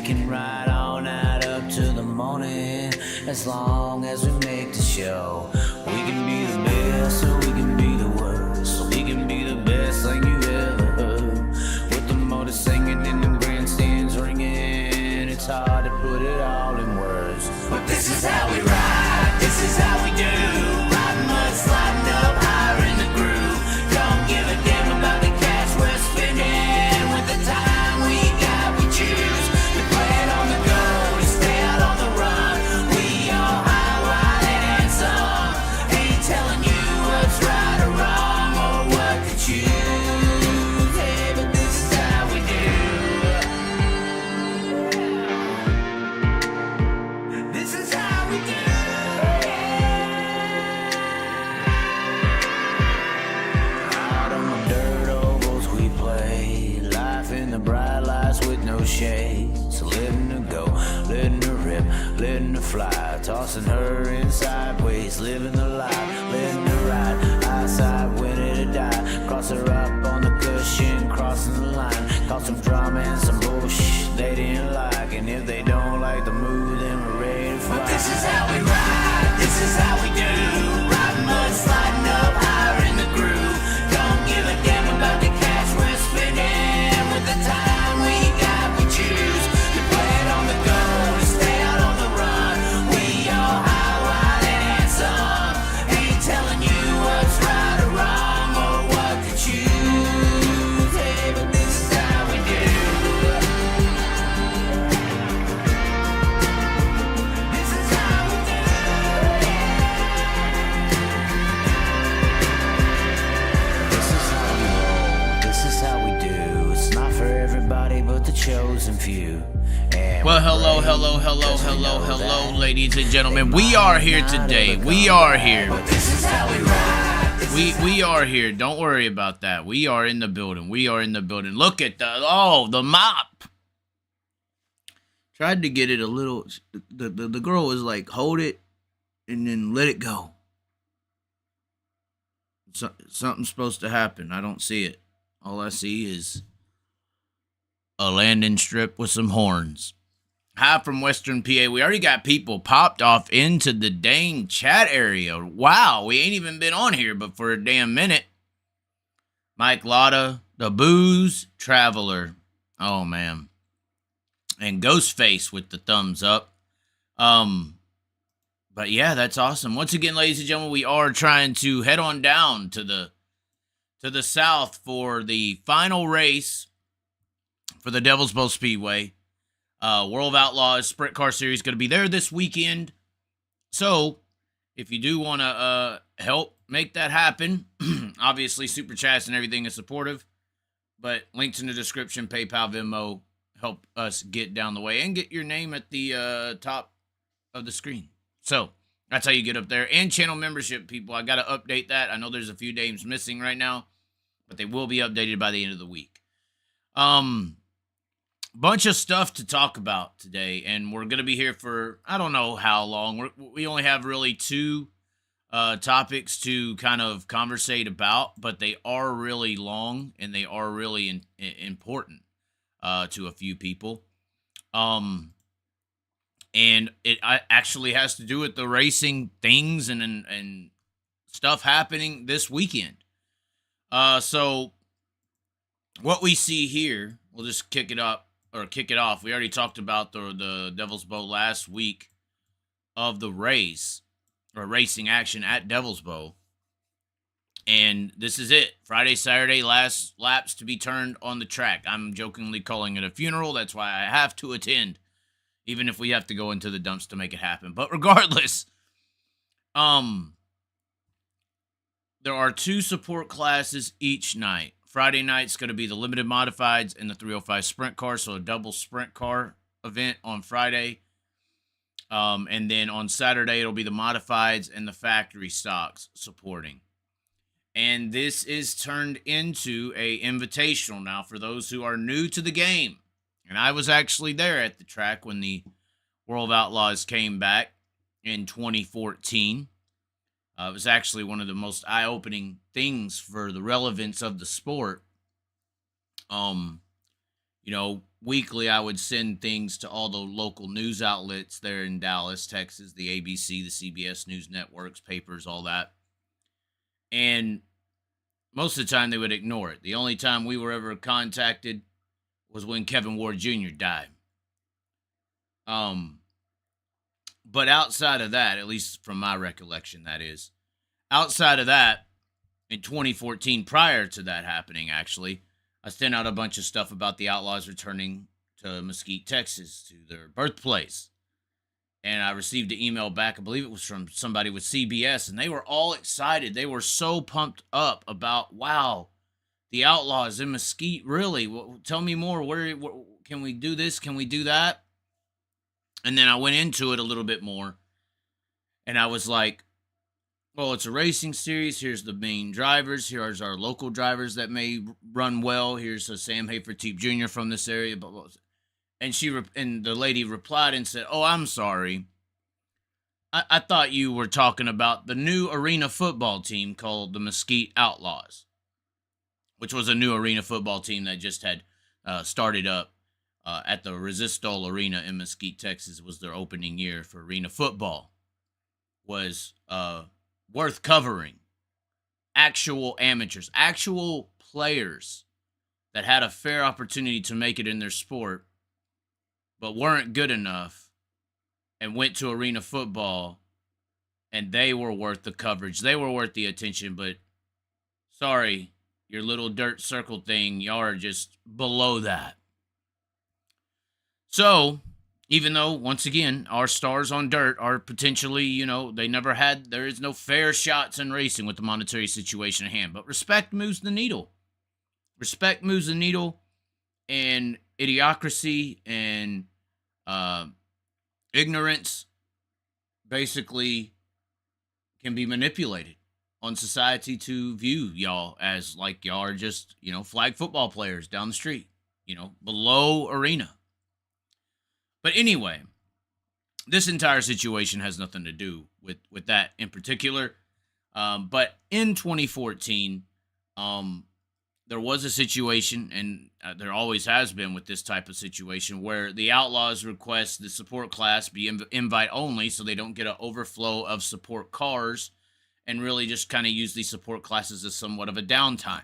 can ride all night up to the morning, as long as we make the show. We can be the best, or we can be the worst. We can be the best thing you ever heard. With the motor singing and the grandstands ringing, it's hard to put it all in words. But this is how we ride, this is how we do. Riding mud, sliding up higher in the groove. Don't give a damn about the cash we're spending. With the time we got, we choose. We play it on the go, we stay out on the run. We all high, wild, and handsome. Ain't telling you what's right or wrong, or what to choose. Hey, but this is how we do. This is how we do. Out on the dirt ovals we play, life in the bright lights with no shades. Letting her go, letting her rip, letting her fly, tossing her in sideways, living the life, letting her ride, eyesight winning to die. Cross her up on the cushion, crossing the line, cause some drama and some bullshit they didn't like. And if they don't like the move, then we're ready to fly. But this is how we ride, this is how we do. Riding mud, sliding up higher in the groove. Don't give a damn about the cash we're spending. With the time we got, we choose. We play it on the go, we stay out on the run. We all high, wild, and handsome. Ain't telling you what's right or wrong, or what to choose. Hey, but this is how we do. This is how we do. This is how we roll. This is how we do. It's not for everybody but the chosen few. And Well, hello, ladies and gentlemen. We are here today. We are here. this is how we ride. We are here. Don't worry about that. We are in the building. We are in the building. Look at the mop. Tried to get it a little. The girl was like, hold it and then let it go. Something's supposed to happen. I don't see it. All I see is a landing strip with some horns. Hi from Western PA. We already got people popped off into the dang chat area. Wow, we ain't even been on here but for a damn minute. Mike Lotta, the Booze Traveler. Oh, man. And Ghostface with the thumbs up. But yeah, that's awesome. Once again, ladies and gentlemen, we are trying to head on down to the south for the final race for the Devil's Bowl Speedway. World of Outlaws Sprint Car Series going to be there this weekend. So, if you do want to help make that happen, obviously Super Chats and everything is supportive. But links in the description, PayPal, Venmo, help us get down the way and get your name at the top of the screen. So, that's how you get up there. And channel membership, people. I got to update that. I know there's a few names missing right now, but they will be updated by the end of the week. Bunch of stuff to talk about today, and we're going to be here for, I don't know how long. We only have really two topics to kind of conversate about, but they are really long, and they are really important to a few people. And it actually has to do with the racing things and stuff happening this weekend. So what we see here, we'll just kick it off. We already talked about the Devil's Bowl last week of the race or racing action at Devil's Bowl. And this is it. Friday, Saturday, last laps to be turned on the track. I'm jokingly calling it a funeral. That's why I have to attend, even if we have to go into the dumps to make it happen. But regardless, there are two support classes each night. Friday night's going to be the limited modifieds and the 305 sprint car, so a double sprint car event on Friday. And then on Saturday, it'll be the modifieds and the factory stocks supporting. And this is turned into a invitational now for those who are new to the game. And I was actually there at the track when the World of Outlaws came back in 2014. It was actually one of the most eye-opening things for the relevance of the sport. weekly I would send things to all the local news outlets there in Dallas, Texas, the ABC, the CBS News networks, papers, all that. And most of the time they would ignore it. The only time we were ever contacted was when Kevin Ward Jr. died. But outside of that, at least from my recollection, that is, outside of that, in 2014, prior to that happening, actually, I sent out a bunch of stuff about the Outlaws returning to Mesquite, Texas, to their birthplace. And I received an email back, I believe it was from somebody with CBS, and they were all excited. They were so pumped up about, wow, the Outlaws in Mesquite, really? Tell me more. Where can we do this? Can we do that? And then I went into it a little bit more, and I was like, well, it's a racing series. Here's the main drivers. Here's our local drivers that may run well. Here's a Sam Hafertepe Jr. from this area. And and the lady replied and said, oh, I'm sorry. I thought you were talking about the new arena football team called the Mesquite Outlaws, which was a new arena football team that just had started up at the Resistol Arena in Mesquite, Texas. It was their opening year for arena football. Was worth covering. Actual amateurs, actual players that had a fair opportunity to make it in their sport, but weren't good enough and went to arena football, and they were worth the coverage. They were worth the attention, but sorry, your little dirt circle thing, y'all are just below that. So, even though, once again, our stars on dirt are potentially, there is no fair shots in racing with the monetary situation at hand. But respect moves the needle. Respect moves the needle, and idiocracy and ignorance basically can be manipulated on society to view y'all as like y'all are just, flag football players down the street, below arena. But anyway, this entire situation has nothing to do with that in particular. But in 2014, there was a situation, and there always has been with this type of situation, where the Outlaws request the support class be invite only so they don't get an overflow of support cars and really just kind of use these support classes as somewhat of a downtime.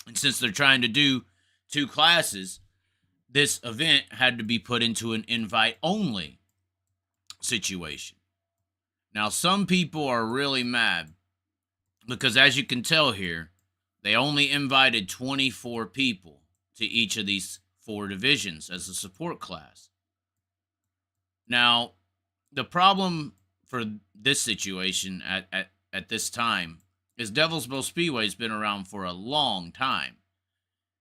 And since they're trying to do 2 classes, this event had to be put into an invite-only situation. Now, some people are really mad because, as you can tell here, they only invited 24 people to each of these 4 divisions as a support class. Now, the problem for this situation at this time is Devil's Bowl Speedway has been around for a long time.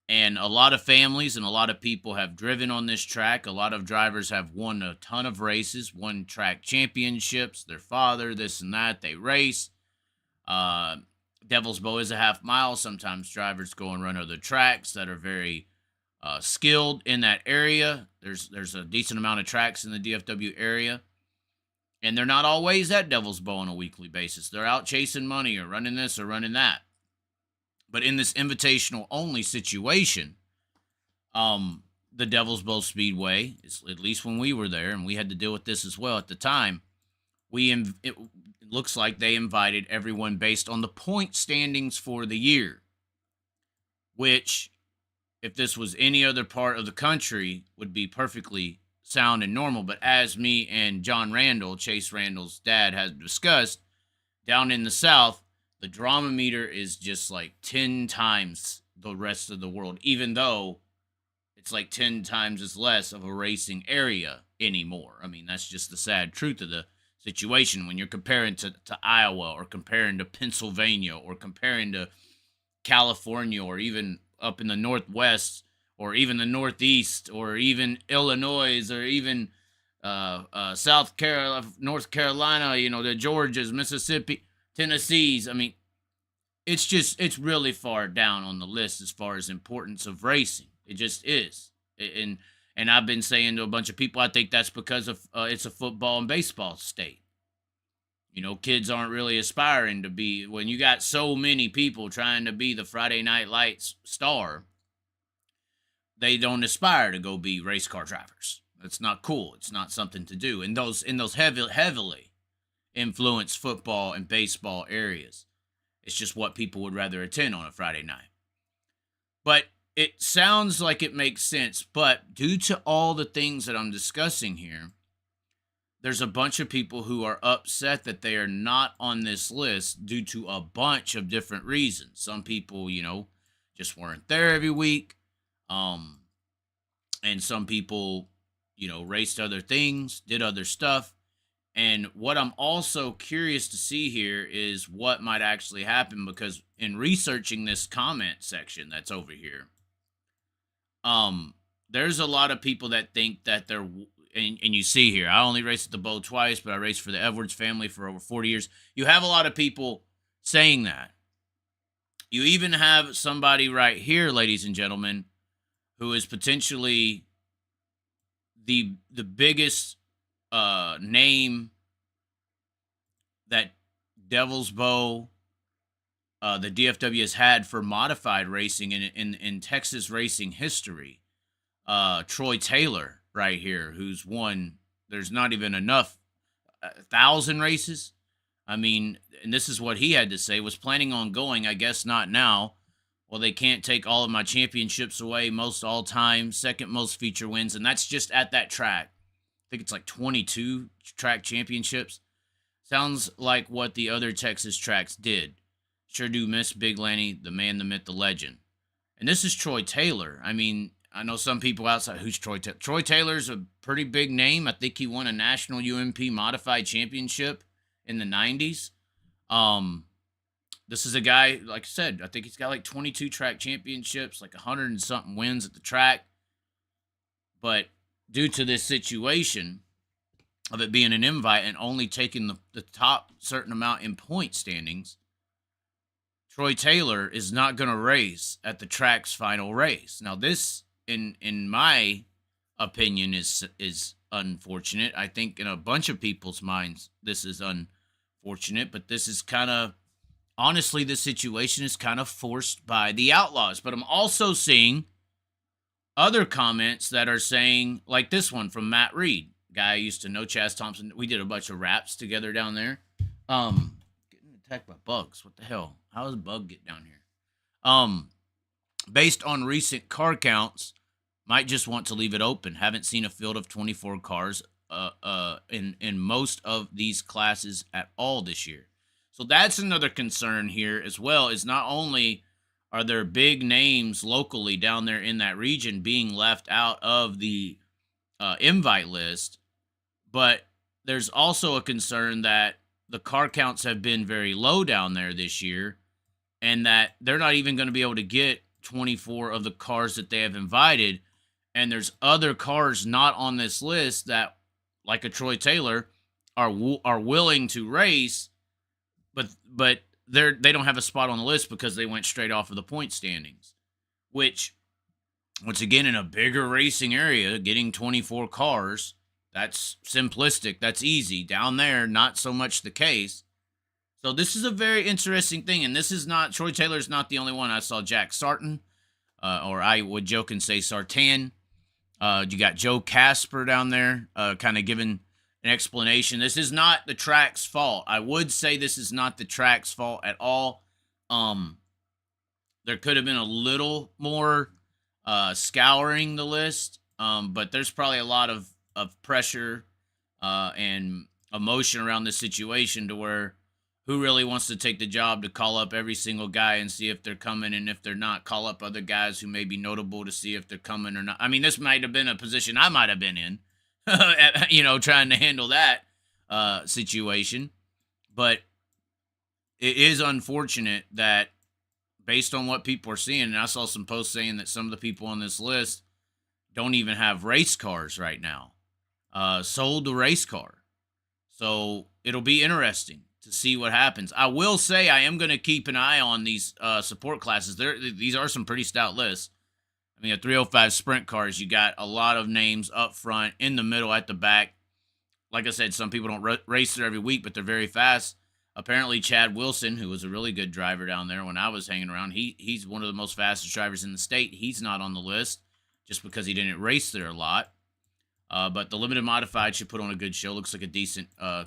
And a lot of families and a lot of people have driven on this track. A lot of drivers have won a ton of races, won track championships. Their father, this and that, they race. Devil's Bowl is a half mile. Sometimes drivers go and run other tracks that are very skilled in that area. There's a decent amount of tracks in the DFW area. And they're not always at Devil's Bowl on a weekly basis. They're out chasing money or running this or running that. But in this invitational only situation, the Devil's Bowl Speedway, at least when we were there, and we had to deal with this as well at the time, it looks like they invited everyone based on the point standings for the year, which, if this was any other part of the country, would be perfectly sound and normal. But as me and John Randall, Chase Randall's dad, has discussed, down in the South, the drama meter is just like 10 times the rest of the world, even though it's like 10 times as less of a racing area anymore. I mean, that's just the sad truth of the situation when you're comparing to Iowa or comparing to Pennsylvania or comparing to California or even up in the Northwest or even the Northeast or even Illinois or even North Carolina, the Georgias, Mississippi, Tennessee's. I mean, it's really far down on the list as far as importance of racing. It just is. And I've been saying to a bunch of people, I think that's because of it's a football and baseball state. Kids aren't really aspiring to be, when you got so many people trying to be the Friday Night Lights star, they don't aspire to go be race car drivers. That's not cool. It's not something to do in those heavily influenced football and baseball areas. It's just what people would rather attend on a Friday night. But it sounds like it makes sense. But due to all the things that I'm discussing here, there's a bunch of people who are upset that they are not on this list due to a bunch of different reasons. Some people, just weren't there every week. And some people, raced other things, did other stuff. And what I'm also curious to see here is what might actually happen, because in researching this comment section that's over here, there's a lot of people that think that they're, and you see here, I only raced at the Bow twice, but I raced for the Edwards family for over 40 years. You have a lot of people saying that. You even have somebody right here, ladies and gentlemen, who is potentially the biggest name that Devil's Bow, the DFW has had for modified racing in Texas racing history. Troy Taylor right here, who's won, there's not even enough, 1,000 races. I mean, and this is what he had to say, was planning on going, I guess not now. Well, they can't take all of my championships away, most all time, second most feature wins, and that's just at that track. I think it's like 22 track championships. Sounds like what the other Texas tracks did. Sure do miss Big Lanny, the man, the myth, the legend. And this is Troy Taylor. I mean, I know some people outside, who's Troy Taylor? Troy Taylor's a pretty big name. I think he won a national UMP modified championship in the 90s. This is a guy, like I said, I think he's got like 22 track championships, like 100 and something wins at the track. But due to this situation of it being an invite and only taking the top certain amount in point standings, Troy Taylor is not going to race at the track's final race. Now, this, in my opinion, is unfortunate. I think in a bunch of people's minds, this is unfortunate, but this is kind of, honestly, this situation is kind of forced by the Outlaws. But I'm also seeing other comments that are saying, like this one from Matt Reed, guy I used to know, Chaz Thompson. We did a bunch of raps together down there. Getting attacked by bugs. What the hell? How does a bug get down here? Based on recent car counts, might just want to leave it open. Haven't seen a field of 24 cars in most of these classes at all this year. So that's another concern here as well, is not only are there big names locally down there in that region being left out of the invite list, but there's also a concern that the car counts have been very low down there this year, and that they're not even going to be able to get 24 of the cars that they have invited. And there's other cars not on this list that, like a Troy Taylor, are willing to race, but they don't have a spot on the list because they went straight off of the point standings, which, once again, in a bigger racing area, getting 24 cars, that's simplistic. That's easy. Down there, not so much the case. So this is a very interesting thing, and this is not, Troy Taylor's not the only one. I saw Jack Sarton, or I would joke and say Sartan. You got Joe Casper down there, kind of giving an explanation. This is not the track's fault. I would say this is not the track's fault at all. There could have been a little more scouring the list, but there's probably a lot of pressure and emotion around this situation to where who really wants to take the job to call up every single guy and see if they're coming, and if they're not, call up other guys who may be notable to see if they're coming or not. I mean, this might have been a position I might have been in, trying to handle that situation. But it is unfortunate that, based on what people are seeing, and I saw some posts saying that some of the people on this list don't even have race cars right now, sold the race car. So it'll be interesting to see what happens. I will say I am going to keep an eye on these support classes. These are some pretty stout lists. I mean, a 305 sprint cars, you got a lot of names up front, in the middle, at the back. Like I said, some people don't race there every week, but they're very fast. Apparently, Chad Wilson, who was a really good driver down there when I was hanging around, he's one of the most fastest drivers in the state. He's not on the list. just because he didn't race there a lot. But the limited modified should put on a good show. Looks like a decent a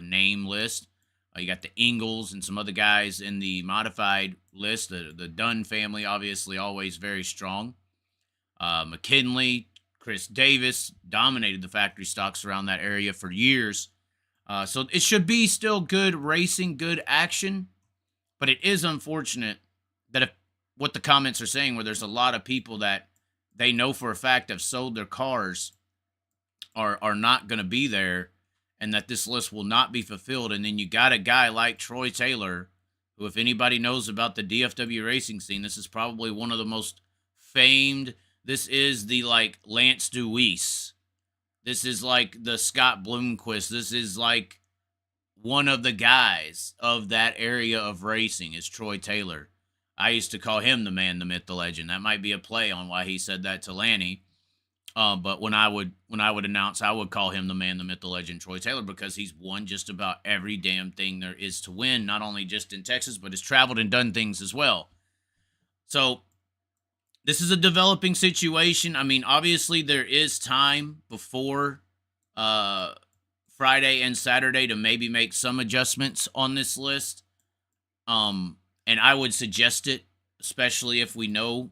name list. You got the Ingles and some other guys in the modified list. The Dunn family, obviously, always very strong. McKinley, Chris Davis dominated the factory stocks around that area for years. So it should be still good racing, good action. But it is unfortunate that if what the comments are saying, where there's a lot of people that they know for a fact have sold their cars, are not going to be there, and that this list will not be fulfilled. And then you got a guy like Troy Taylor, who, if anybody knows about the DFW racing scene, this is probably one of the most famed. This is the, like, Lance Deweese. This is like the Scott Bloomquist. This is like one of the guys of that area of racing is Troy Taylor. I used to call him the man, the myth, the legend. That might be a play on why he said that to Lanny. But when I would announce, I would call him the man, the myth, the legend, Troy Taylor, because he's won just about every damn thing there is to win, not only just in Texas, but has traveled and done things as well. So this is a developing situation. I mean, obviously there is time before Friday and Saturday to maybe make some adjustments on this list. And I would suggest it, especially if we know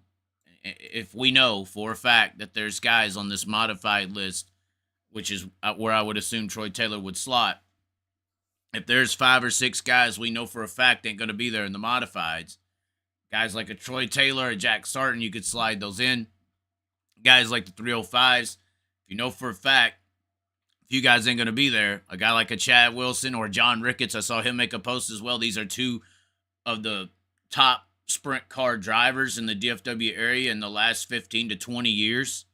for a fact that there's guys on this modified list, which is where I would assume Troy Taylor would slot. If there's 5 or 6 guys we know for a fact ain't going to be there in the modifieds, guys like a Troy Taylor, a Jack Sarton, you could slide those in. Guys like the 305s, if you know for a fact a few guys ain't going to be there, a guy like a Chad Wilson or John Ricketts, I saw him make a post as well. These are 2 of the top sprint car drivers in the DFW area in the last 15 to 20 years.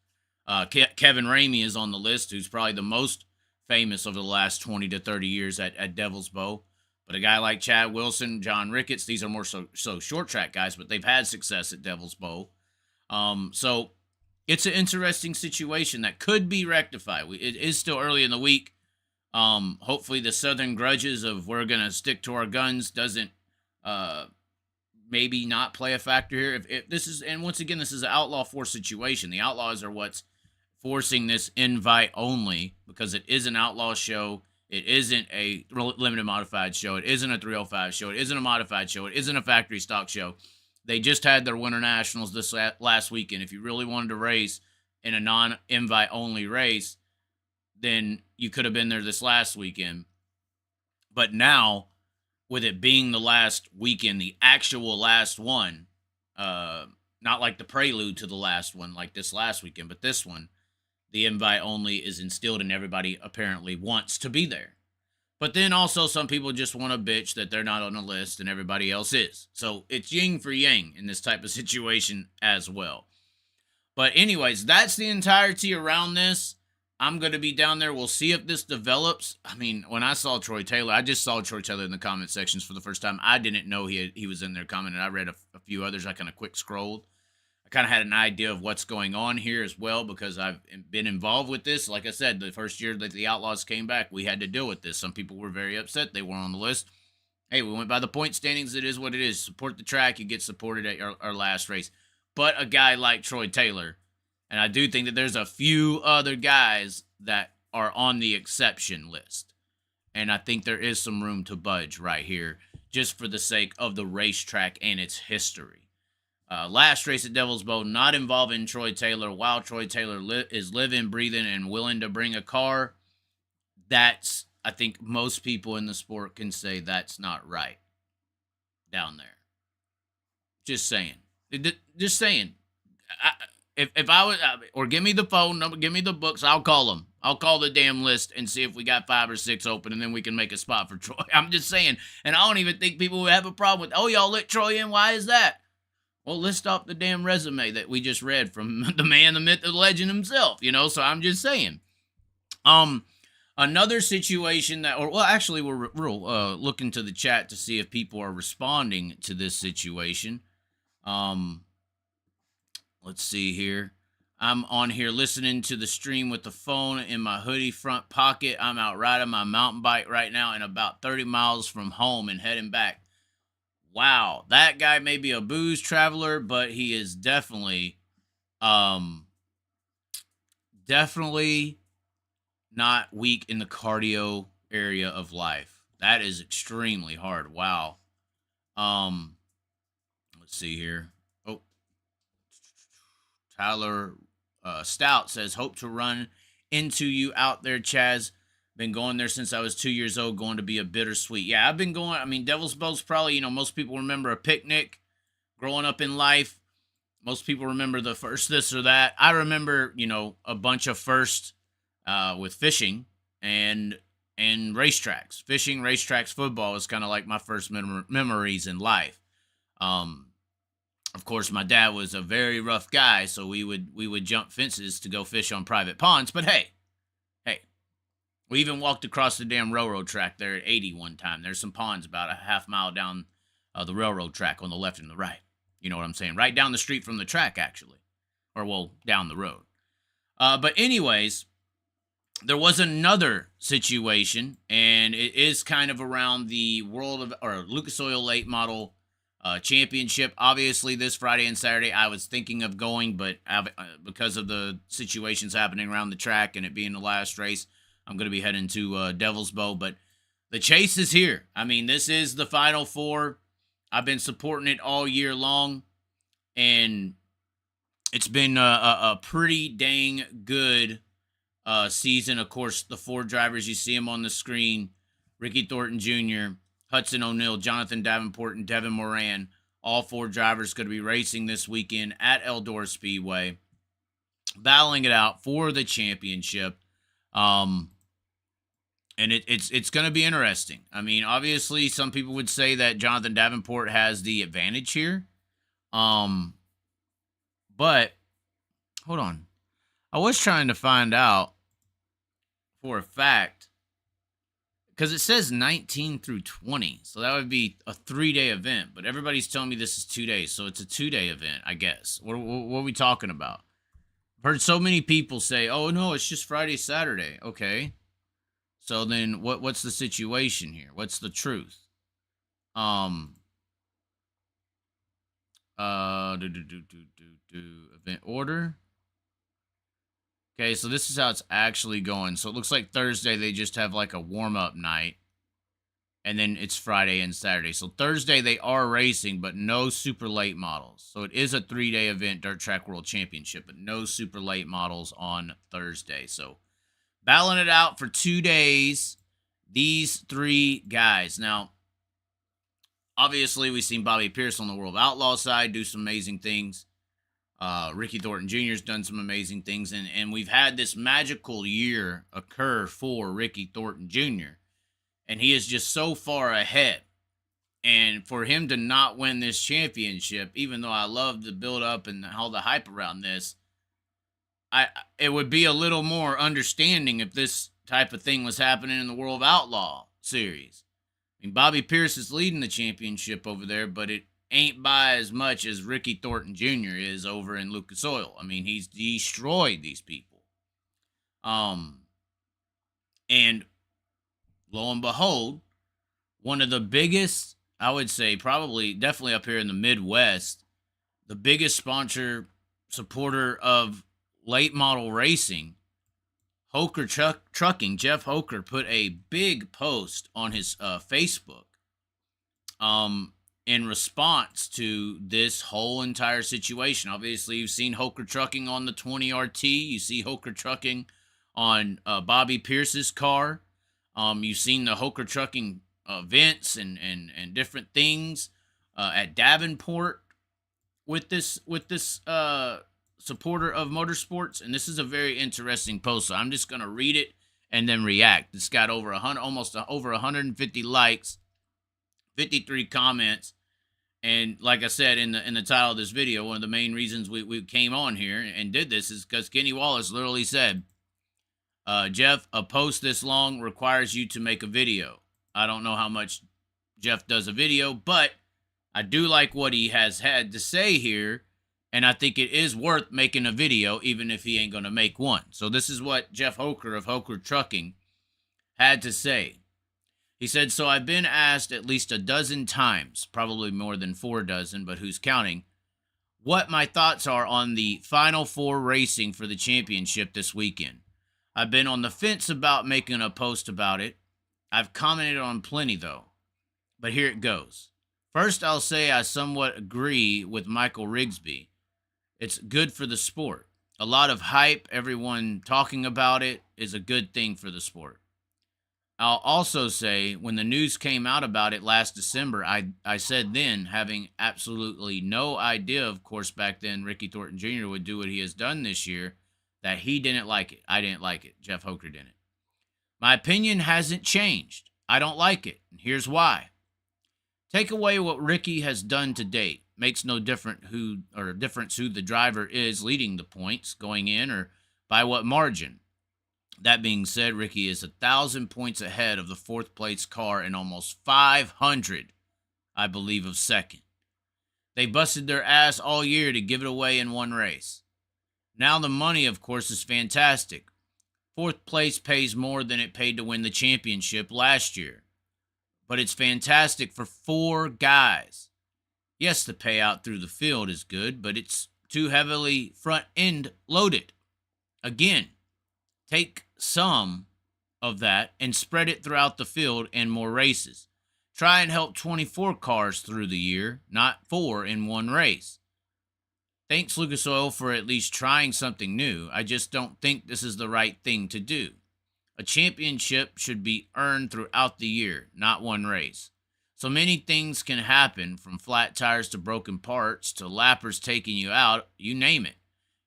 Kevin Ramey is on the list, who's probably the most famous over the last 20 to 30 years at Devil's Bow. But a guy like Chad Wilson, John Ricketts, these are more so short track guys, but they've had success at Devil's Bow. So it's an interesting situation that could be rectified. It is still early in the week. Hopefully the Southern grudges of we're going to stick to our guns doesn't maybe not play a factor here. If this is, and once again, this is an Outlaw 4 situation. The Outlaws are what's forcing this invite only, because it is an Outlaw show. It isn't a limited modified show. It isn't a 305 show. It isn't a modified show. It isn't a factory stock show. They just had their Winter Nationals this last weekend. If you really wanted to race in a non-invite only race, then you could have been there this last weekend. But now, with it being the last weekend, the actual last one, not like the prelude to the last one like this last weekend, but this one, the invite only is instilled and everybody apparently wants to be there. But then also some people just want to bitch that they're not on the list and everybody else is. So it's yin for yang in this type of situation as well. But anyways, that's the entirety around this. I'm going to be down there. We'll see if this develops. I mean, when I saw Troy Taylor, I just saw Troy Taylor in the comment sections for the first time. I didn't know he was in there commenting. I read a few others. I kind of quick scrolled. I kind of had an idea of what's going on here as well, because I've been involved with this. Like I said, the first year that the Outlaws came back, we had to deal with this. Some people were very upset they weren't on the list. Hey, we went by the point standings. It is what it is. Support the track. You get supported at our last race. But a guy like Troy Taylor, and I do think that there's a few other guys that are on the exception list. And I think there is some room to budge right here, just for the sake of the racetrack and its history. Last race at Devil's Bow, not involving Troy Taylor, while Troy Taylor is living, breathing, and willing to bring a car. That's, I think most people in the sport can say that's not right down there. Just saying. Just saying. If I was, or give me the phone number, give me the books, I'll call them. I'll call the damn list and see if we got 5 or 6 open, and then we can make a spot for Troy. I'm just saying. And I don't even think people would have a problem with, oh, y'all let Troy in? Why is that? Well, list off the damn resume that we just read from the man, the myth, the legend himself, so I'm just saying. Another situation that, actually, we're looking to the chat to see if people are responding to this situation. Let's see here. I'm on here listening to the stream with the phone in my hoodie front pocket. I'm out riding my mountain bike right now and about 30 miles from home and heading back. Wow, that guy may be a booze traveler, but he is definitely Um, definitely not weak in the cardio area of life. That is extremely hard. Wow. Let's see here. Oh, Tyler Stout says, hope to run into you out there, Chaz. Been going there since I was 2 years old, going to be a bittersweet. Yeah, I've been going. I mean, Devil's Bow's probably, most people remember a picnic growing up in life. Most people remember the first this or that. I remember, a bunch of first with fishing and racetracks. Fishing, racetracks, football is kind of like my first memories in life. Of course, my dad was a very rough guy, so we would jump fences to go fish on private ponds. But hey, we even walked across the damn railroad track there at 80 one time. There's some ponds about a half mile down the railroad track on the left and the right. You know what I'm saying? Right down the street from the track, actually. Or, well, down the road. But anyways, there was another situation, and it is kind of around the Lucas Oil Late Model Championship. Obviously, this Friday and Saturday, I was thinking of going, but because of the situations happening around the track and it being the last race, I'm going to be heading to Devil's Bow. But the chase is here. I mean, this is the Final Four. I've been supporting it all year long, and it's been a pretty dang good season. Of course, the four drivers, you see them on the screen: Ricky Thornton Jr., Hudson O'Neal, Jonathan Davenport, and Devin Moran. All four drivers going to be racing this weekend at Eldora Speedway, battling it out for the championship. And it's going to be interesting. I mean, obviously, some people would say that Jonathan Davenport has the advantage here. But, hold on. I was trying to find out for a fact, because it says 19 through 20. So that would be a 3-day event. But everybody's telling me this is 2 days. So it's a 2-day event, I guess. What are we talking about? I've heard so many people say, oh, no, it's just Friday, Saturday. Okay. So then what's the situation here? What's the truth? Event order. Okay, so this is how it's actually going. So it looks like Thursday they just have like a warm-up night. And then it's Friday and Saturday. So Thursday they are racing, but no super late models. So it is a 3-day event, Dirt Track World Championship, but no super late models on Thursday. So battling it out for 2 days, these three guys. Now, obviously, we've seen Bobby Pierce on the World Outlaw side do some amazing things. Ricky Thornton Jr. has done some amazing things. And we've had this magical year occur for Ricky Thornton Jr. And he is just so far ahead. And for him to not win this championship, even though I love the build-up and all the hype around this, it would be a little more understanding if this type of thing was happening in the World Outlaw series. I mean, Bobby Pierce is leading the championship over there, but it ain't by as much as Ricky Thornton Jr. is over in Lucas Oil. I mean, he's destroyed these people. And lo and behold, one of the biggest, I would say definitely up here in the Midwest, the biggest supporter of late model racing, Hoker Trucking, Jeff Hoker, put a big post on his Facebook in response to this whole entire situation. Obviously, you've seen Hoker Trucking on the 20RT. You see Hoker Trucking on Bobby Pierce's car. You've seen the Hoker Trucking events and different things at Davenport with this supporter of motorsports, and this is a very interesting post, so I'm just going to read it and then react. It's got almost over 150 likes, 53 comments, and like I said in the title of this video, one of the main reasons we came on here and did this is because Kenny Wallace literally said, Jeff, a post this long requires you to make a video. I don't know how much Jeff does a video, but I do like what he has had to say here, and I think it is worth making a video, even if he ain't going to make one. So this is what Jeff Hoker of Hoker Trucking had to say. He said, so I've been asked at least a dozen times, probably more than 4 dozen, but who's counting, what my thoughts are on the Final Four racing for the championship this weekend. I've been on the fence about making a post about it. I've commented on plenty, though. But here it goes. First, I'll say I somewhat agree with Michael Rigsby. It's good for the sport. A lot of hype, everyone talking about it, is a good thing for the sport. I'll also say, when the news came out about it last December, I said then, having absolutely no idea, of course, back then, Ricky Thornton Jr. would do what he has done this year, that he didn't like it. I didn't like it. Jeff Hoker didn't. My opinion hasn't changed. I don't like it, and here's why. Take away what Ricky has done to date. Makes no difference who the driver is leading the points going in or by what margin. That being said, Ricky is 1,000 points ahead of the fourth place car and almost 500, I believe, of second. They busted their ass all year to give it away in one race. Now the money, of course, is fantastic. Fourth place pays more than it paid to win the championship last year. But it's fantastic for 4 guys. Yes, the payout through the field is good, but it's too heavily front-end loaded. Again, take some of that and spread it throughout the field and more races. Try and help 24 cars through the year, not 4 in one race. Thanks, Lucas Oil, for at least trying something new. I just don't think this is the right thing to do. A championship should be earned throughout the year, not one race. So many things can happen, from flat tires to broken parts to lappers taking you out, you name it.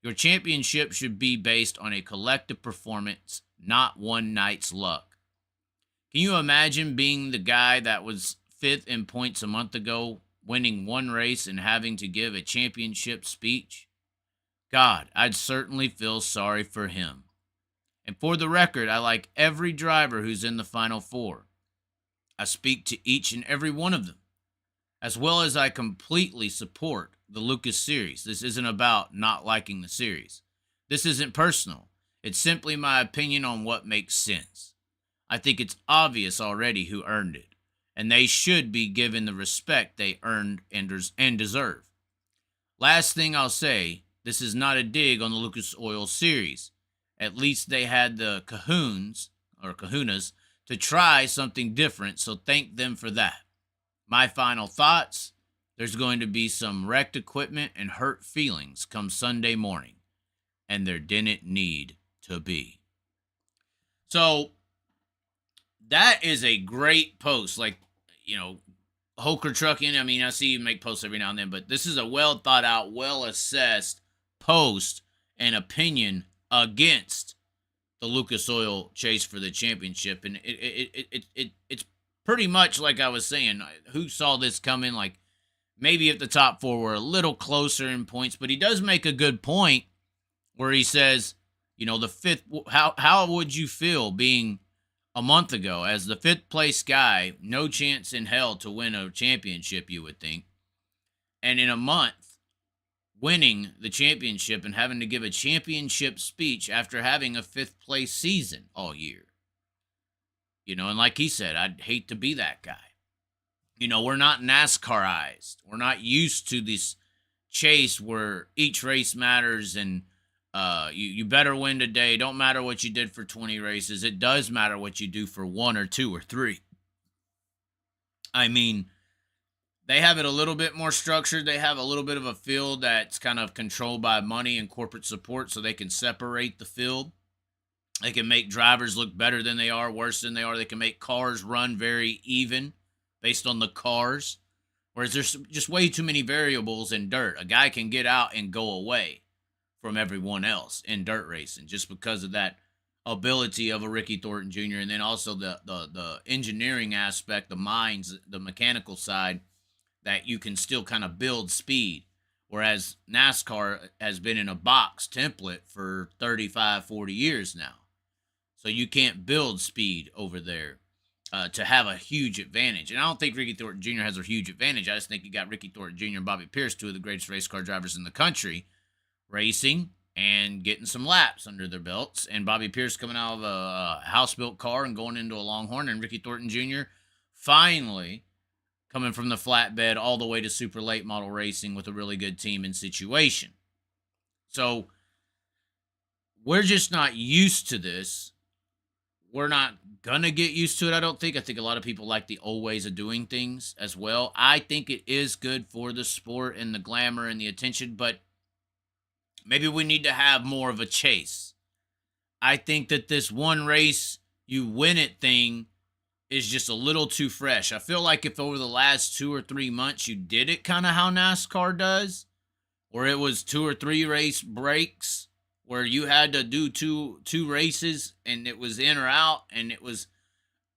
Your championship should be based on a collective performance, not one night's luck. Can you imagine being the guy that was 5th in points a month ago, winning one race and having to give a championship speech? God, I'd certainly feel sorry for him. And for the record, I like every driver who's in the Final Four. I speak to each and every one of them, as well as I completely support the Lucas series. This isn't about not liking the series. This isn't personal. It's simply my opinion on what makes sense. I think it's obvious already who earned it, and they should be given the respect they earned and deserve. Last thing I'll say, this is not a dig on the Lucas Oil series. At least they had the kahunas to try something different, so thank them for that. My final thoughts, there's going to be some wrecked equipment and hurt feelings come Sunday morning, and there didn't need to be. So, that is a great post. Like, Hoker Trucking, I see you make posts every now and then, but this is a well thought out, well assessed post and opinion against the Lucas Oil chase for the championship. And it's pretty much like I was saying, who saw this coming? Like, maybe if the top 4 were a little closer in points, but he does make a good point where he says, the 5th, how would you feel being a month ago as the 5th place guy, no chance in hell to win a championship, you would think, and in a month winning the championship and having to give a championship speech after having a 5th place season all year. And like he said, I'd hate to be that guy. We're not NASCARized. We're not used to this chase where each race matters and you better win today. Don't matter what you did for 20 races. It does matter what you do for 1 or 2 or 3. They have it a little bit more structured. They have a little bit of a field that's kind of controlled by money and corporate support, so they can separate the field. They can make drivers look better than they are, worse than they are. They can make cars run very even based on the cars, whereas there's just way too many variables in dirt. A guy can get out and go away from everyone else in dirt racing just because of that ability of a Ricky Thornton Jr. And then also the engineering aspect, the minds, the mechanical side, that you can still kind of build speed, whereas NASCAR has been in a box template for 35, 40 years now. So you can't build speed over there to have a huge advantage. And I don't think Ricky Thornton Jr. has a huge advantage. I just think you got Ricky Thornton Jr. and Bobby Pierce, 2 of the greatest race car drivers in the country, racing and getting some laps under their belts. And Bobby Pierce coming out of a house-built car and going into a Longhorn, and Ricky Thornton Jr. finally coming from the flatbed all the way to super late model racing with a really good team and situation. So we're just not used to this. We're not going to get used to it, I don't think. I think a lot of people like the old ways of doing things as well. I think it is good for the sport and the glamour and the attention, but maybe we need to have more of a chase. I think that this one race, you win it thing is just a little too fresh. I feel like if over the last 2 or 3 months you did it kind of how NASCAR does, where it was 2 or 3 race breaks, where you had to do two races and it was in or out, and it was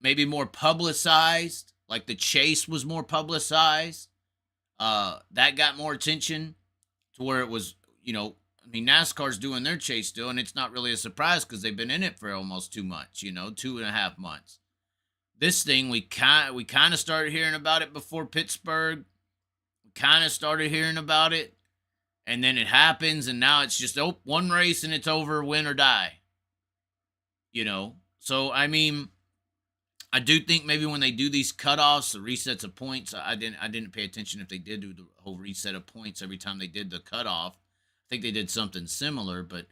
maybe more publicized, like the chase was more publicized. That got more attention to where it was, I mean, NASCAR's doing their chase still, and it's not really a surprise because they've been in it for almost 2 months, 2.5 months. This thing, we kind of started hearing about it before Pittsburgh. We kind of started hearing about it, and then it happens, and now it's just, one race and it's over, win or die. So, I mean, I do think maybe when they do these cutoffs, the resets of points, I didn't pay attention if they did do the whole reset of points every time they did the cutoff. I think they did something similar, but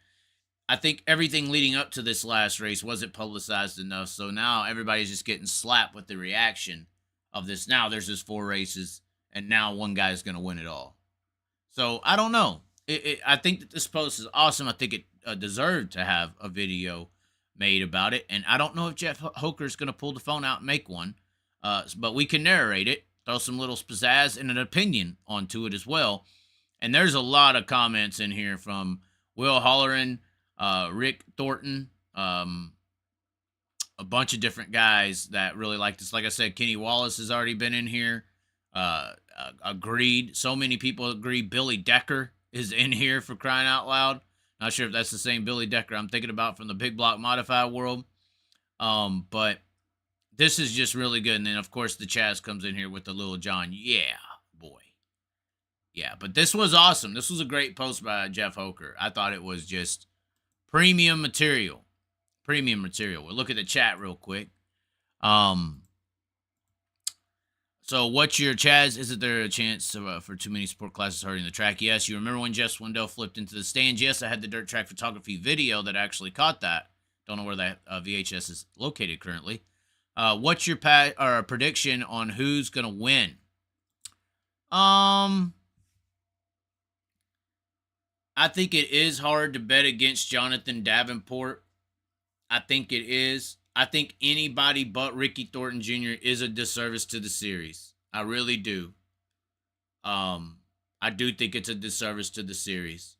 I think everything leading up to this last race wasn't publicized enough. So now everybody's just getting slapped with the reaction of this. Now there's just 4 races, and now one guy is going to win it all. So I don't know. I think that this post is awesome. I think it deserved to have a video made about it. And I don't know if Jeff Hoker is going to pull the phone out and make one. But we can narrate it, throw some little pizzazz and an opinion onto it as well. And there's a lot of comments in here from Will Holleran, Rick Thornton, a bunch of different guys that really like this. Like I said, Kenny Wallace has already been in here. Agreed. So many people agree. Billy Decker is in here, for crying out loud. Not sure if that's the same Billy Decker I'm thinking about from the big block modified world. But this is just really good. And then, of course, the Chaz comes in here with the Little John. Yeah, boy. Yeah, but this was awesome. This was a great post by Jeff Hoker. I thought it was just premium material. Premium material. We'll look at the chat real quick. So what's your Chaz? Isn't there a chance for too many sport classes hurting the track? Yes. You remember when Jess Wendell flipped into the stands? Yes, I had the dirt track photography video that actually caught that. Don't know where that VHS is located currently. What's your prediction on who's going to win? I think it is hard to bet against Jonathan Davenport. I think it is. I think anybody but Ricky Thornton Jr. is a disservice to the series. I really do. I do think it's a disservice to the series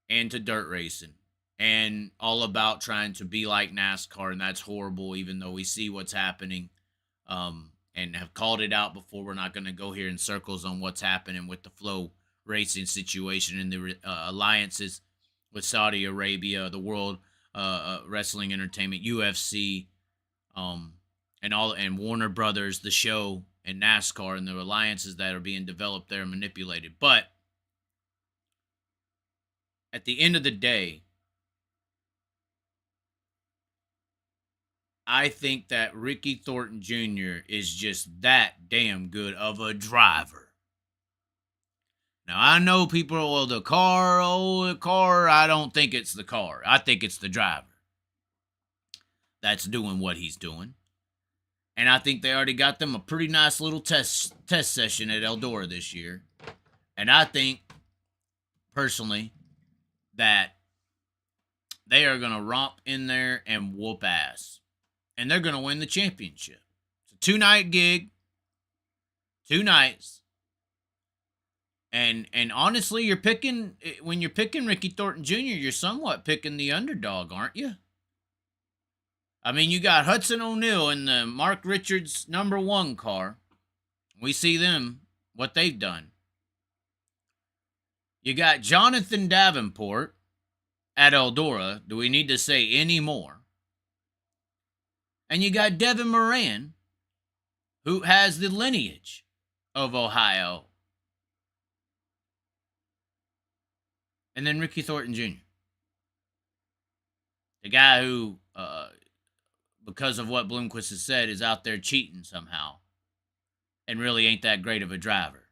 and to dirt racing and all about trying to be like NASCAR, and that's horrible, even though we see what's happening and have called it out before. We're not going to go here in circles on what's happening with the flow racing situation and the alliances with Saudi Arabia, the World Wrestling Entertainment, UFC, and Warner Brothers, the show, and NASCAR, and the alliances that are being developed there and manipulated. But at the end of the day, I think that Ricky Thornton Jr. is just that damn good of a driver. Now, I know people are, the car, I don't think it's the car. I think it's the driver that's doing what he's doing. And I think they already got them a pretty nice little test session at Eldora this year. And I think, personally, that they are going to romp in there and whoop ass. And they're going to win the championship. It's a 2-night gig. 2 nights. And honestly, when you're picking Ricky Thornton Jr., you're somewhat picking the underdog, aren't you? I mean, you got Hudson O'Neal in the Mark Richards #1 car. We see them, what they've done. You got Jonathan Davenport at Eldora. Do we need to say any more? And you got Devin Moran, who has the lineage of Ohio. And then Ricky Thornton Jr. The guy who, because of what Bloomquist has said, is out there cheating somehow. and really ain't that great of a driver.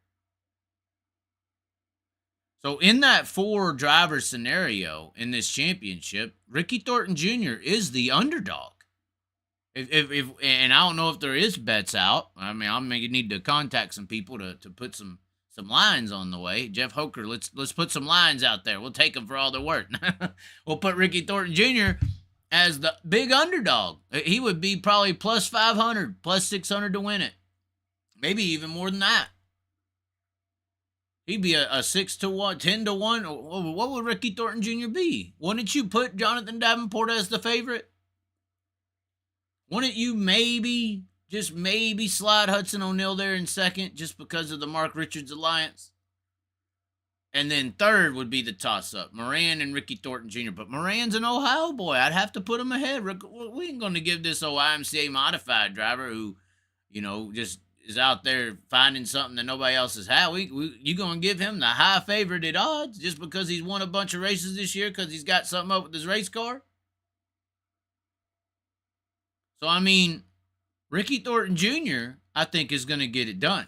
So in that 4-driver scenario in this championship, Ricky Thornton Jr. is the underdog. If and I don't know if there is bets out. I mean, I'm gonna need to contact some people to put some lines on the way. Jeff Hoker, let's put some lines out there. We'll take them for all they're worth. We'll put Ricky Thornton Jr. as the big underdog. He would be probably plus 500, plus 600 to win it. Maybe even more than that. He'd be a 6 to 1, 10 to 1. What would Ricky Thornton Jr. be? Wouldn't you put Jonathan Davenport as the favorite? Wouldn't you maybe, just maybe, slide Hudson O'Neal there in second just because of the Mark Richards alliance? And then third would be the toss-up, Moran and Ricky Thornton Jr. But Moran's an Ohio boy. I'd have to put him ahead. We ain't going to give this old IMCA modified driver who, just is out there finding something that nobody else has had. You going to give him the high favorite at odds just because he's won a bunch of races this year because he's got something up with his race car? So, I mean, Ricky Thornton Jr., I think, is going to get it done.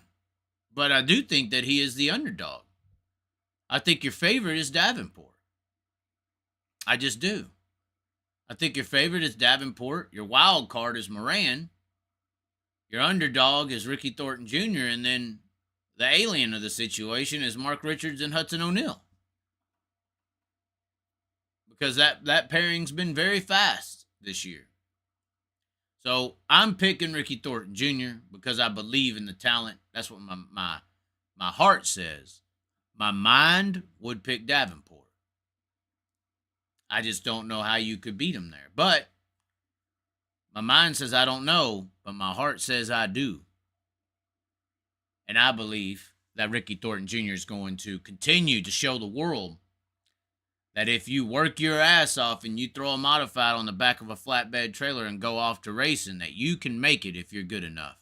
But I do think that he is the underdog. I think your favorite is Davenport. I just do. I think your favorite is Davenport. Your wild card is Moran. Your underdog is Ricky Thornton Jr. And then the alien of the situation is Mark Richards and Hudson O'Neal. Because that pairing's been very fast this year. So I'm picking Ricky Thornton Jr. because I believe in the talent. That's what my heart says. My mind would pick Davenport. I just don't know how you could beat him there. But my mind says I don't know, but my heart says I do. And I believe that Ricky Thornton Jr. is going to continue to show the world that if you work your ass off and you throw a modified on the back of a flatbed trailer and go off to racing, that you can make it if you're good enough.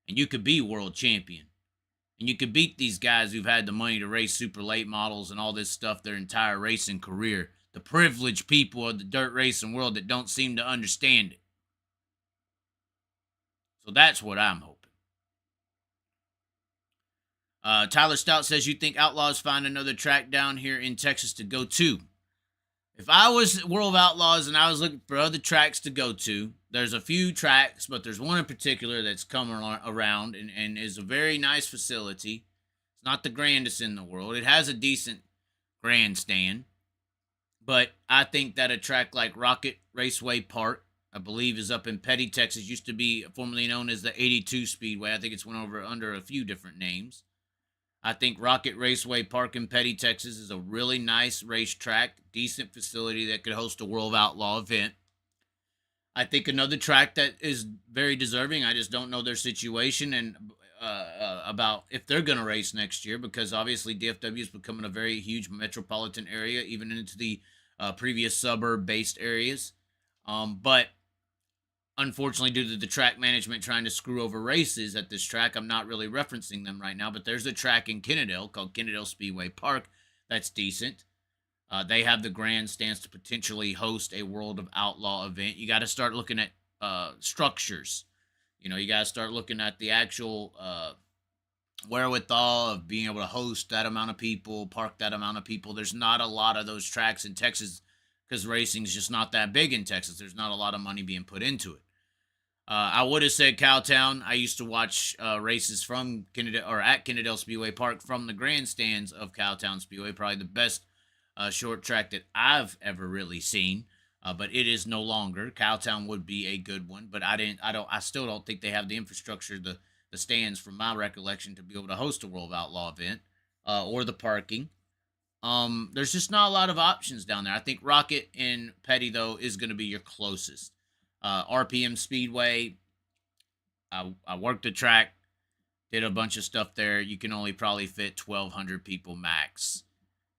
And you could be world champion. And you could beat these guys who've had the money to race super late models and all this stuff their entire racing career. The privileged people of the dirt racing world that don't seem to understand it. So that's what I'm hoping. Tyler Stout says, you think Outlaws find another track down here in Texas to go to? If I was World of Outlaws and I was looking for other tracks to go to, there's a few tracks, but there's one in particular that's coming around and is a very nice facility. It's not the grandest in the world. It has a decent grandstand. But I think that a track like Rocket Raceway Park, I believe is up in Petty, Texas, used to be formerly known as the 82 Speedway. I think it's went over under a few different names. I think Rocket Raceway Park in Petty, Texas is a really nice racetrack, decent facility that could host a World of Outlaw event. I think another track that is very deserving, I just don't know their situation and about if they're going to race next year, because obviously DFW is becoming a very huge metropolitan area, even into the previous suburb-based areas. But unfortunately, due to the track management trying to screw over races at this track, I'm not really referencing them right now, but there's a track in Kennedale called Kennedale Speedway Park that's decent. They have the grandstands to potentially host a World of Outlaw event. You got to start looking at structures. You got to start looking at the actual wherewithal of being able to host that amount of people, park that amount of people. There's not a lot of those tracks in Texas because racing's just not that big in Texas. There's not a lot of money being put into it. I would have said Cowtown. I used to watch races from Kennedale or at Kennedale Speedway Park from the grandstands of Cowtown Speedway. Probably the best short track that I've ever really seen. But it is no longer. Cowtown would be a good one, but I still don't think they have the infrastructure, the stands from my recollection to be able to host a World of Outlaw event, or the parking. There's just not a lot of options down there. I think Rocket and Petty though is going to be your closest. RPM Speedway, I worked the track, did a bunch of stuff there. You can only probably fit 1,200 people max.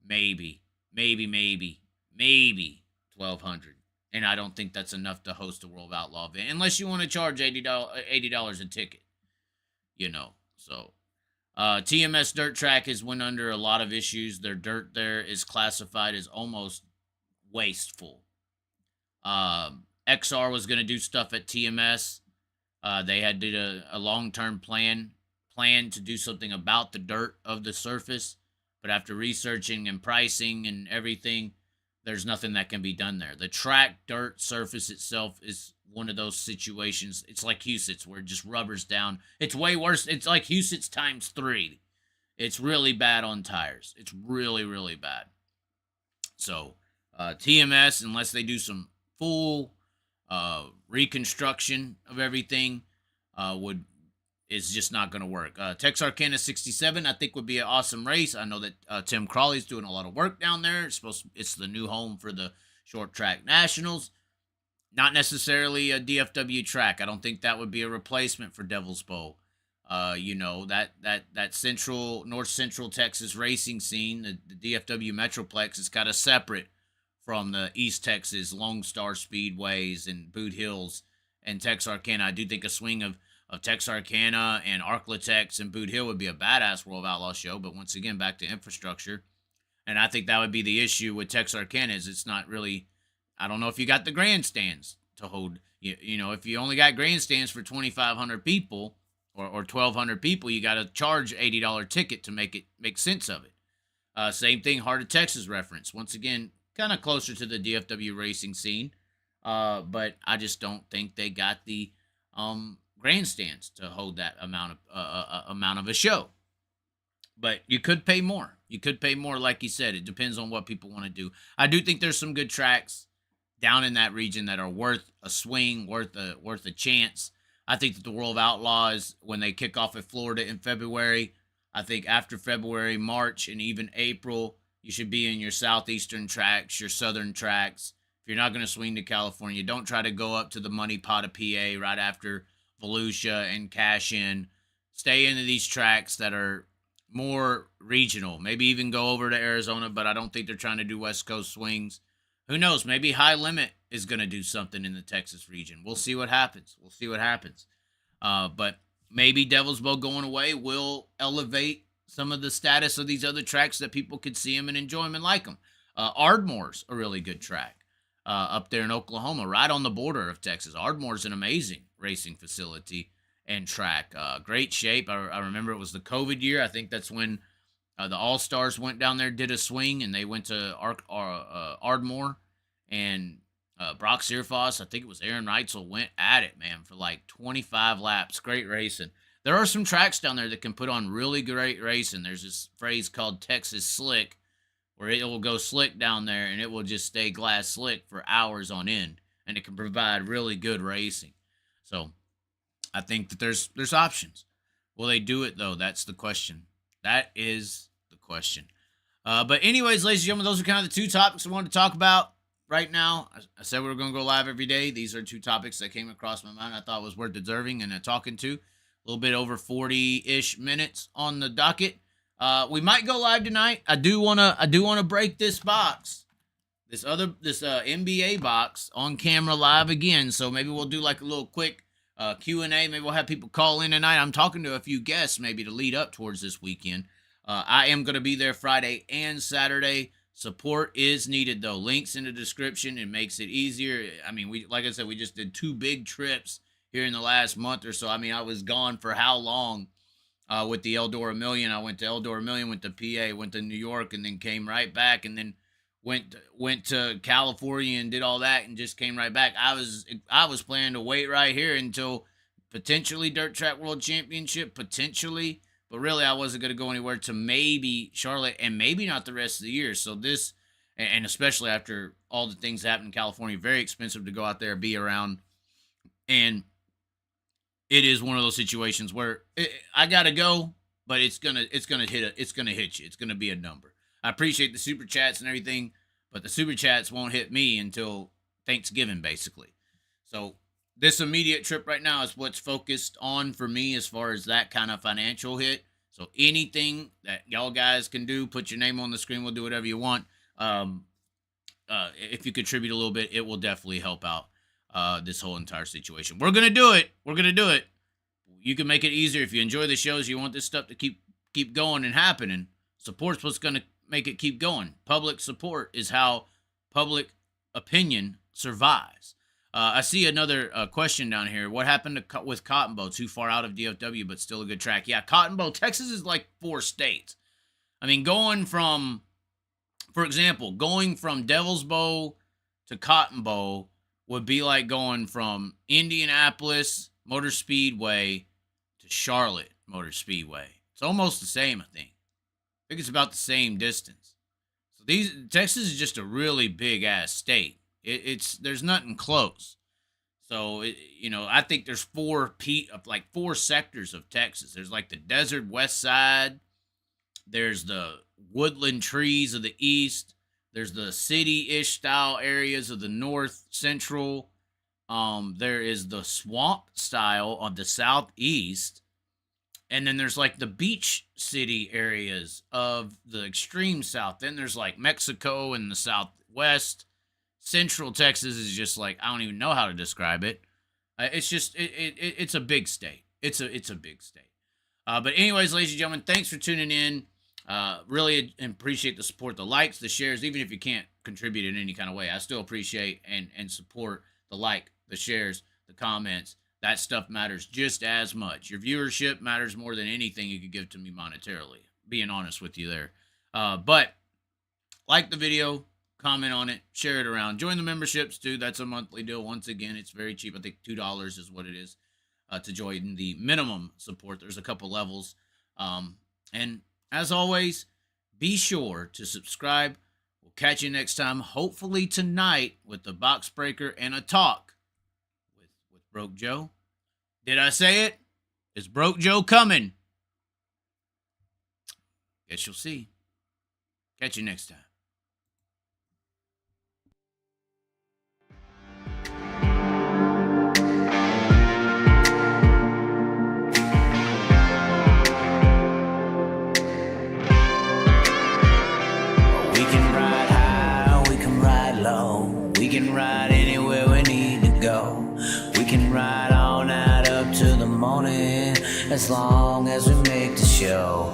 Maybe 1,200. And I don't think that's enough to host a World of Outlaw event, unless you want to charge $80 a ticket, So, TMS Dirt Track has went under a lot of issues. Their dirt there is classified as almost wasteful. XR was going to do stuff at TMS. They had did a long-term plan plan to do something about the dirt of the surface, but after researching and pricing and everything, there's nothing that can be done there. The track dirt surface itself is one of those situations. It's like Huset's where it just rubbers down. It's way worse. It's like Huset's times 3. It's really bad on tires. It's really, really bad. So TMS, unless they do some full reconstruction of everything, is just not going to work. Texarkana 67, I think, would be an awesome race. I know that Tim Crawley's doing a lot of work down there. It's the new home for the short track nationals. Not necessarily a DFW track. I don't think that would be a replacement for Devil's Bowl. That north central Texas racing scene, the DFW Metroplex, is kind of separate from the East Texas Lone Star Speedways and Boot Hills and Texarkana. I do think a swing of Texarkana and Arklatex and Boot Hill would be a badass World of Outlaw show, but once again, back to infrastructure. And I think that would be the issue with Texarkana is it's not really, I don't know if you got the grandstands to hold, if you only got grandstands for 2,500 people or 1,200 people, you got to charge $80 ticket to make sense of it. Same thing, Heart of Texas reference. Once again, kind of closer to the DFW racing scene, but I just don't think they got the grandstands to hold that amount of a show. But you could pay more. You could pay more, like you said. It depends on what people want to do. I do think there's some good tracks down in that region that are worth a swing, worth a chance. I think that the World of Outlaws, when they kick off at Florida in February, I think after February, March, and even April, you should be in your southeastern tracks, your southern tracks. If you're not going to swing to California, don't try to go up to the money pot of PA right after Volusia and cash in. Stay into these tracks that are more regional. Maybe even go over to Arizona, but I don't think they're trying to do West Coast swings. Who knows? Maybe High Limit is going to do something in the Texas region. We'll see what happens. But maybe Devil's Bow going away will elevate some of the status of these other tracks that people could see them and enjoy them and like them. Ardmore's a really good track up there in Oklahoma, right on the border of Texas. Ardmore's an amazing racing facility and track. Great shape. I remember it was the COVID year. I think that's when the All-Stars went down there, did a swing, and they went to Ardmore. And Brock Searfoss, I think it was Aaron Reitzel, went at it, man, for like 25 laps. Great racing. There are some tracks down there that can put on really great racing. There's this phrase called Texas Slick, where it will go slick down there, and it will just stay glass slick for hours on end, and it can provide really good racing. So I think that there's options. Will they do it, though? That's the question. That is the question. But anyways, ladies and gentlemen, those are kind of the two topics I wanted to talk about right now. I said we were going to go live every day. These are two topics that came across my mind I thought was worth observing and talking to. A little bit over 40-ish minutes on the docket. We might go live tonight. I do wanna break this box, this NBA box on camera live again. So maybe we'll do like a little quick Q&A. Maybe we'll have people call in tonight. I'm talking to a few guests maybe to lead up towards this weekend. I am going to be there Friday and Saturday. Support is needed, though. Links in the description. It makes it easier. I mean, like I said, we just did 2 big trips here in the last month or so. I mean, I was gone for how long with the Eldora Million? I went to Eldora Million, went to PA, went to New York, and then came right back, and then went to California and did all that and just came right back. I was planning to wait right here until potentially Dirt Track World Championship, potentially, but really I wasn't going to go anywhere to maybe Charlotte and maybe not the rest of the year. So this, and especially after all the things that happened in California, very expensive to go out there, be around, and it is one of those situations where I got to go, but it's gonna hit you. It's gonna be a number. I appreciate the super chats and everything, but the super chats won't hit me until Thanksgiving, basically. So this immediate trip right now is what's focused on for me as far as that kind of financial hit. So anything that y'all guys can do, put your name on the screen. We'll do whatever you want. If you contribute a little bit, it will definitely help out this whole entire situation. We're going to do it. You can make it easier. If you enjoy the shows, you want this stuff to keep going and happening. Support's what's going to make it keep going. Public support is how public opinion survives. I see another question down here. What happened with Cotton Bow? Too far out of DFW, but still a good track. Yeah, Cotton Bow, Texas is like 4 states. I mean, going from, for example, going from Devil's Bow to Cotton Bow would be like going from Indianapolis Motor Speedway to Charlotte Motor Speedway. It's almost the same, I think. I think it's about the same distance. So Texas is just a really big ass state. There's nothing close. So I think there's 4 sectors of Texas. There's like the desert west side. There's the woodland trees of the east. There's the city-ish style areas of the north central. There is the swamp style on the southeast. And then there's like the beach city areas of the extreme south. Then there's like Mexico in the southwest. Central Texas is just like, I don't even know how to describe it. It's just, it's a big state. It's a big state. But anyways, ladies and gentlemen, thanks for tuning in. Really appreciate the support, the likes, the shares, even if you can't contribute in any kind of way. I still appreciate and support the like, the shares, the comments. That stuff matters just as much. Your viewership matters more than anything you could give to me monetarily. Being honest with you there. But like the video, comment on it, share it around. Join the memberships too. That's a monthly deal. Once again, it's very cheap. I think $2 is what it is to join the minimum support. There's a couple levels. And as always, be sure to subscribe. We'll catch you next time, hopefully tonight with the box breaker and a talk with Broke Joe. Did I say it? Is Broke Joe coming? Guess you'll see. Catch you next time. We can ride anywhere we need to go. We can ride all night up to the morning, as long as we make the show.